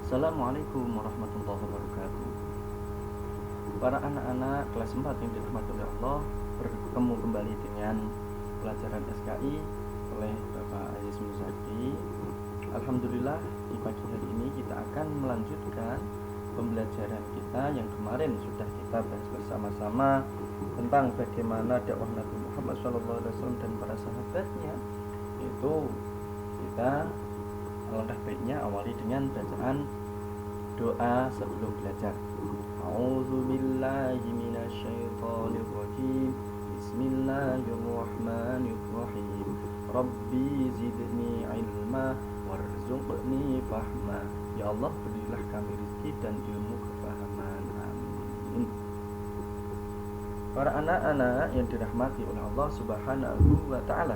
Assalamualaikum warahmatullahi wabarakatuh. Para anak-anak kelas 4 yang dirahmati oleh Allah, bertemu kembali dengan pelajaran SKI oleh Bapak Aziz Musadi. Alhamdulillah, di pagi hari ini kita akan melanjutkan pembelajaran kita yang kemarin sudah kita bahas bersama-sama tentang bagaimana dakwah Nabi Muhammad SAW dan para sahabatnya. Yaitu kita alangkah baiknya awali dengan bacaan doa sebelum belajar. A'udzubillahi minasyaitonirrajim. Bismillahirrahmanirrahim. Rabbi zidni ilma warzuqni fahma. Ya Allah, berilah kami rezeki dan ilmu kefahaman. Amin. Para anak-anak yang dirahmati oleh Allah Subhanahu wa taala.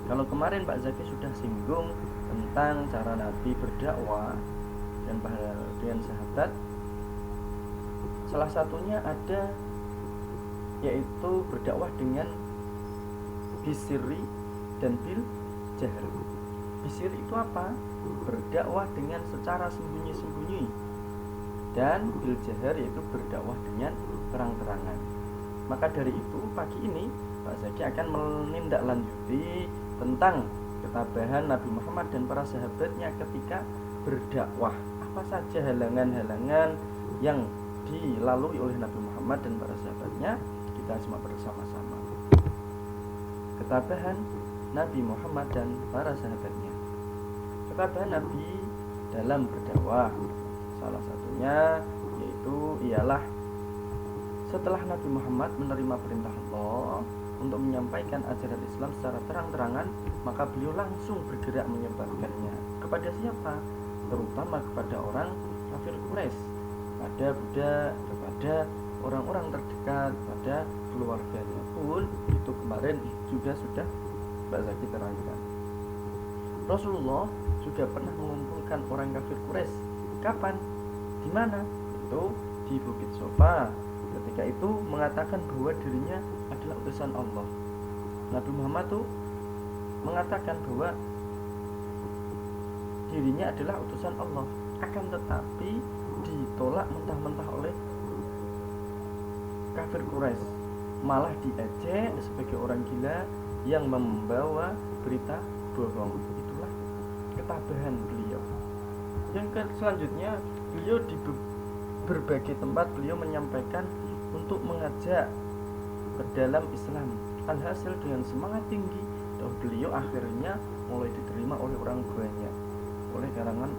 Kalau kemarin Pak Zaki sudah singgung tentang cara Nabi berdakwah dan dengan sahabat, salah satunya ada yaitu berdakwah dengan bisiri dan bil jahar. Bisiri itu apa? Berdakwah dengan secara sembunyi-sembunyi, dan bil jahar yaitu berdakwah dengan terang-terangan. Maka dari itu pagi ini Pak Zaki akan menindaklanjuti tentang ketabahan Nabi Muhammad dan para sahabatnya ketika berdakwah. Apa saja halangan-halangan yang dilalui oleh Nabi Muhammad dan para sahabatnya, kita simak bersama-sama. Ketabahan Nabi Muhammad dan para sahabatnya. Ketabahan Nabi dalam berdakwah, salah satunya yaitu ialah setelah Nabi Muhammad menerima perintah Allah untuk menyampaikan ajaran Islam secara terang-terangan, maka beliau langsung bergerak menyebarkannya. Kepada siapa? Terutama kepada orang kafir Quraisy, pada budak, kepada orang-orang terdekat, pada keluarganya pun. Itu kemarin juga sudah Mbak Zaki terangkan. Rasulullah juga pernah mengumpulkan orang kafir Quraisy. Kapan? Di mana? Itu di Bukit Sofa. Ketika itu mengatakan bahwa dirinya adalah utusan Allah. Nabi Muhammad itu mengatakan bahwa dirinya adalah utusan Allah, akan tetapi ditolak mentah-mentah oleh kafir Quraisy, malah diejek sebagai orang gila yang membawa berita bohong. Itulah ketabahan beliau. Yang selanjutnya, beliau di berbagai tempat beliau menyampaikan untuk mengajak ke dalam Islam. Alhasil dengan semangat tinggi, beliau akhirnya mulai diterima oleh orang banyak, oleh kalangan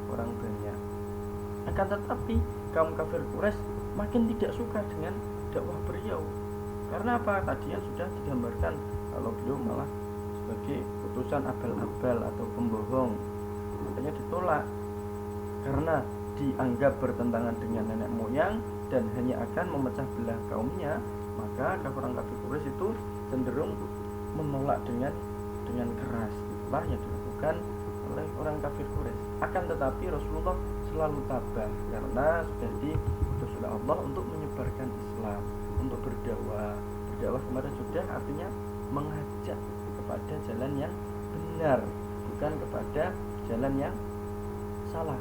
orang banyak. Akan tetapi kaum kafir Quraisy makin tidak suka dengan dakwah beliau. Karena apa? Tadi yang sudah digambarkan kalau beliau malah sebagai utusan abal-abal atau pembohong. Makanya ditolak karena dianggap bertentangan dengan nenek moyang dan hanya akan memecah belah kaumnya. Maka orang kafir Quraisy itu cenderung menolak dengan keras. Itulah yang dilakukan oleh orang kafir Quraisy. Akan tetapi Rasulullah selalu tabah karena sudah diutus oleh Allah untuk menyebarkan Islam, untuk berdakwah. Berdakwah kemarin sudah artinya mengajak kepada jalan yang benar, bukan kepada jalan yang salah.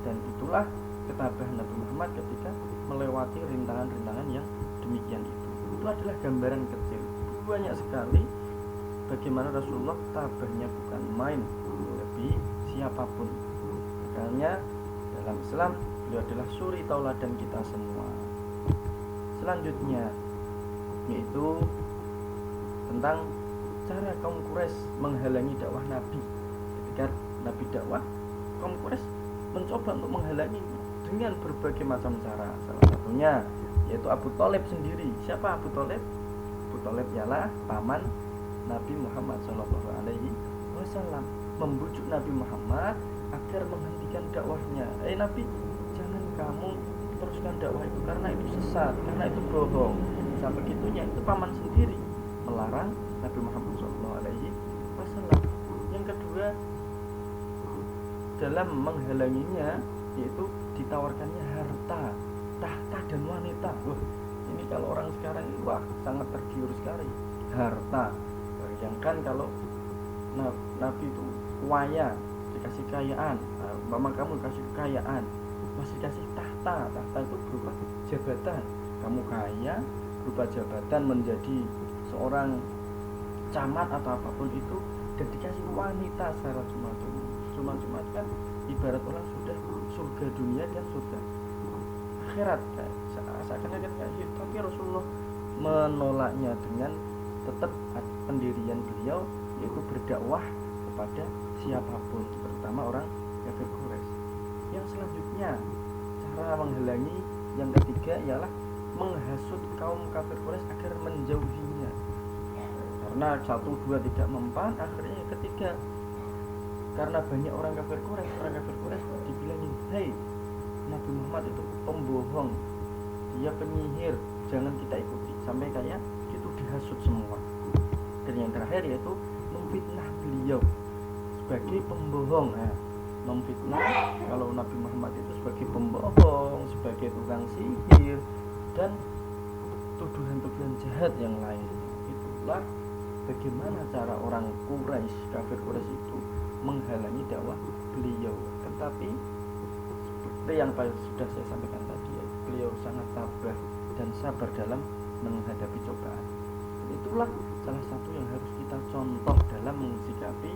Dan itulah ketabahan Nabi Muhammad ketika melewati rintangan-rintangan yang demikian itu. Itu adalah gambaran kecil. Banyak sekali bagaimana Rasulullah tabahnya bukan main lebih siapapun. Makanya dalam Islam beliau adalah suri tauladan kita semua. Selanjutnya yaitu tentang cara kaum Quraisy menghalangi dakwah Nabi. Ketika Nabi dakwah, kaum Quraisy mencoba untuk menghalangi dengan berbagai macam cara. Salah satunya yaitu Abu Thalib sendiri. Siapa Abu Thalib? Abu Thalib ialah paman Nabi Muhammad SAW, membujuk Nabi Muhammad agar menghentikan dakwahnya. Nabi, jangan kamu teruskan dakwah itu karena itu sesat, karena itu bohong. Sampai begitunya itu paman sendiri melarang Nabi Muhammad SAW. Yang kedua, dalam menghalanginya yaitu ditawarkannya harta, tahta dan wanita. Wah, ini kalau orang sekarang sangat tergiur sekali. Harta, bayangkan kalau Nabi itu kaya, dikasih kekayaan, mama kamu kasih kekayaan, masih kasih tahta itu berupa jabatan, kamu kaya berupa jabatan menjadi seorang camat atau apapun itu, dan dikasih wanita secara cuma kan ibarat orang sudah surga dunia dan surga akhirat, seakan-akan kayak gitu. Tapi Rasulullah menolaknya dengan tetap pendirian beliau, yaitu berdakwah kepada siapapun, terutama orang kafir Quraisy. Yang selanjutnya, cara menghalangi yang ketiga ialah menghasut kaum kafir Quraisy agar menjauhinya. Karena 1, 2 tidak mempan, akhirnya yang ketiga, karena banyak orang kafir Quraisy dibilangin, hei, Nabi Muhammad itu pembohong, dia penyihir, jangan kita ikuti, sampai kayak itu dihasut semua. Dan yang terakhir yaitu memfitnah beliau sebagai pembohong. Memfitnah kalau Nabi Muhammad itu sebagai pembohong, sebagai tukang sihir, dan tuduhan-tuduhan jahat yang lain. Itulah bagaimana cara orang Quraisy, kafir Quraisy itu menghalangi dakwah beliau. Tetapi seperti yang sudah saya sampaikan tadi, beliau sangat tabah dan sabar dalam menghadapi cobaan. Dan itulah salah satu yang harus kita contoh dalam mensikapi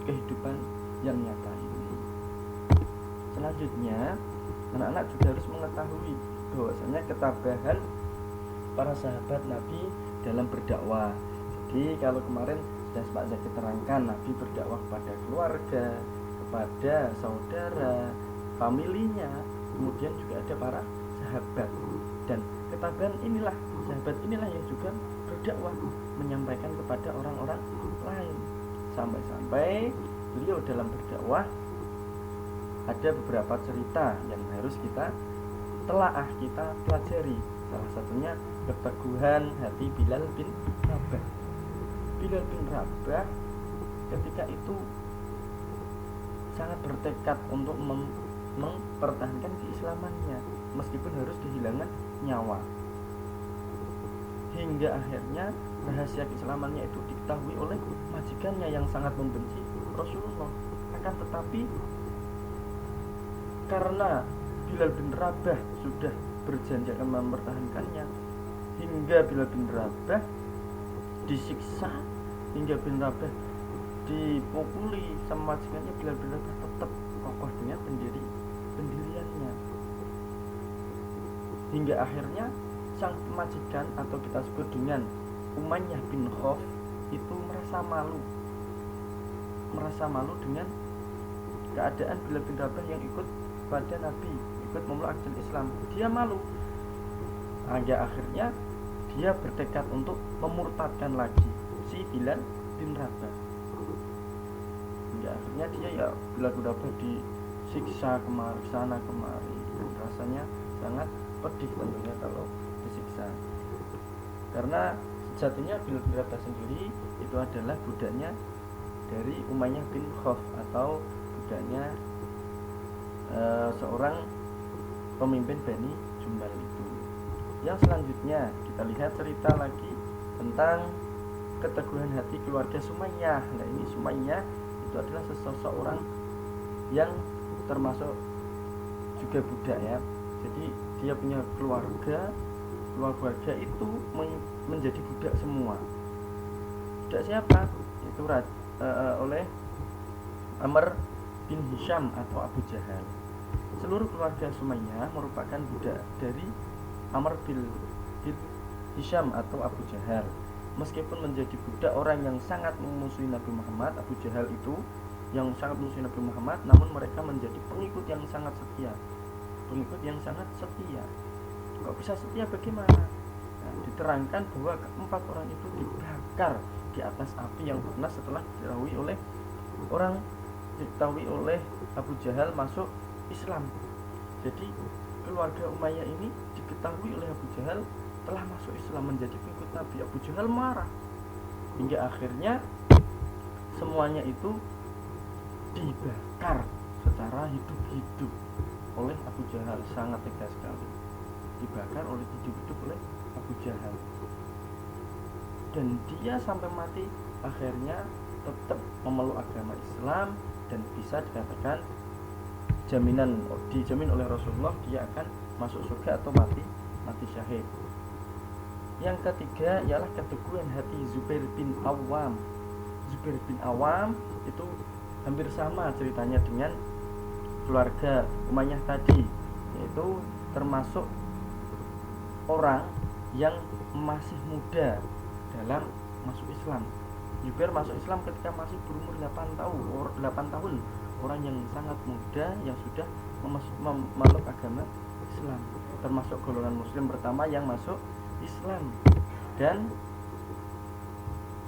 kehidupan yang nyata ini. Selanjutnya, anak-anak juga harus mengetahui bahwasanya ketabahan para sahabat Nabi dalam berdakwah. Jadi kalau kemarin sudah Pak Zaki terangkan, Nabi berdakwah kepada keluarga, kepada saudara, familinya, kemudian juga ada para sahabat. Dan ketabahan inilah, sahabat inilah yang juga berdakwah, menyampaikan kepada orang-orang lain. Sampai-sampai beliau dalam berdakwah ada beberapa cerita yang harus kita telaah, kita pelajari. Salah satunya keteguhan hati Bilal bin Rabah. Bilal bin Rabah ketika itu sangat bertekad untuk mempertahankan keislamannya meskipun harus kehilangan nyawa. Hingga akhirnya rahasia keislamannya itu diketahui oleh majikannya yang sangat membenci Rasulullah. Akan tetapi karena Bilal bin Rabah sudah berjanji akan mempertahankannya, hingga Bilal bin Rabah disiksa, hingga bin Rabah dipukuli sama majikannya, Bilal bin Rabah tetap kokoh dengan pendiriannya. Hingga akhirnya sang majikan atau kita sebut dengan Umayyah bin Khalaf itu merasa malu dengan keadaan Bilal bin Rabah yang ikut pada Nabi, ikut memeluk agama Islam. Dia malu. Hingga akhirnya dia bertekad untuk memurtadkan lagi si Bilal bin Rabah. Hingga akhirnya dia Bilal bin Rabah disiksa sana kemari. Rasanya sangat pedih tentunya kalau disiksa. Karena sejatinya Bilal bin Rabah sendiri itu adalah budaknya dari Umayyah bin Khalaf atau budaknya seorang pemimpin Bani Jumal itu. Yang selanjutnya kita lihat cerita lagi tentang keteguhan hati keluarga Sumayyah. Nah, ini Sumayyah itu adalah sesosok orang yang termasuk juga budak ya. Jadi dia punya keluarga itu menjadi budak semua. Budak siapa? Itu oleh Amr bin Hisham atau Abu Jahal. Seluruh keluarga Sumayyah merupakan budak dari Amr bin Hisham atau Abu Jahal. Meskipun menjadi budak orang yang sangat memusuhi Nabi Muhammad, Abu Jahal itu yang sangat memusuhi Nabi Muhammad, namun mereka menjadi pengikut yang sangat setia. Kok bisa setia bagaimana? Nah, diterangkan bahwa keempat orang itu dibakar di atas api yang panas setelah diketahui oleh Abu Jahal masuk Islam. Jadi keluarga Umayyah ini diketahui oleh Abu Jahal telah masuk Islam menjadi pengikut Nabi. Abu Jahal marah hingga akhirnya semuanya itu dibakar secara hidup-hidup oleh Abu Jahal. Sangat tegas sekali, dibakar oleh hidup-hidup oleh Abu Jahal, dan dia sampai mati akhirnya tetap memeluk agama Islam dan bisa dikatakan dijamin oleh Rasulullah dia akan masuk surga atau mati syahid. Yang ketiga ialah keteguhan hati Zubair bin Awam. Zubair bin Awam itu hampir sama ceritanya dengan keluarga Umayyah tadi, yaitu termasuk orang yang masih muda dalam masuk Islam. Zubair masuk Islam ketika masih berumur 8 tahun, orang yang sangat muda yang sudah memeluk agama Islam, termasuk golongan muslim pertama yang masuk Islam. Dan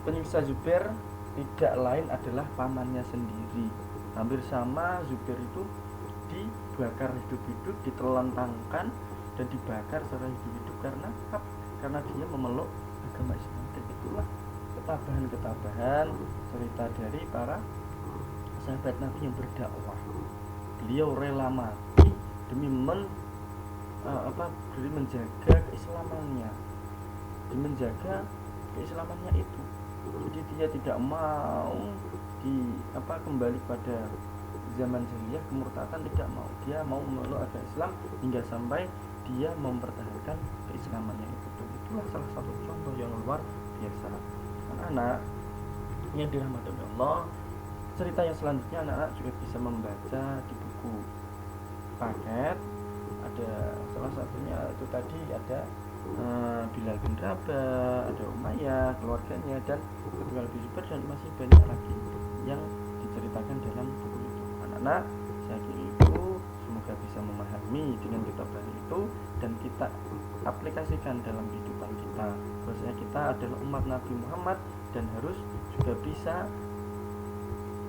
penyiksa Zubair tidak lain adalah pamannya sendiri. Hampir sama, Zubair itu dibakar hidup-hidup, ditelentangkan dan dibakar secara hidup-hidup karena dia memeluk agama Islam. Dan itulah ketabahan cerita dari para sahabat Nabi yang berdakwah. Beliau rela mati demi menjaga keislamannya, itu. Jadi dia tidak mau kembali pada zaman jahiliyah, kemurtadan, tidak mau. Dia mau memeluk agama Islam hingga sampai dia mempertahankan keislamannya itu. Itulah salah satu contoh yang luar biasa. Anak-anak yang dirahmati Allah, cerita yang selanjutnya anak-anak juga bisa membaca di buku paket. Ada salah satunya itu tadi ada Bilal bin Rabah, ada Umayyah, keluarganya, dan Abdullah bin Zubair, dan masih banyak lagi yang diceritakan dalam buku itu. Anak-anak, saya kira itu semoga bisa memahami dengan ketabahan itu dan kita aplikasikan dalam kehidupan kita. Bahwasanya kita adalah umat Nabi Muhammad dan harus juga bisa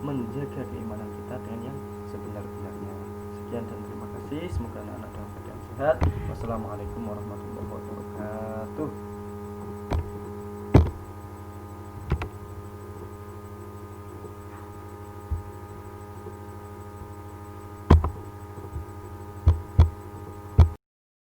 menjaga keimanan kita dengan yang sebenar-benarnya. Sekian dan terima kasih. Semoga anak-anak dalam keadaan sehat. Wassalamualaikum warahmatullahi wabarakatuh.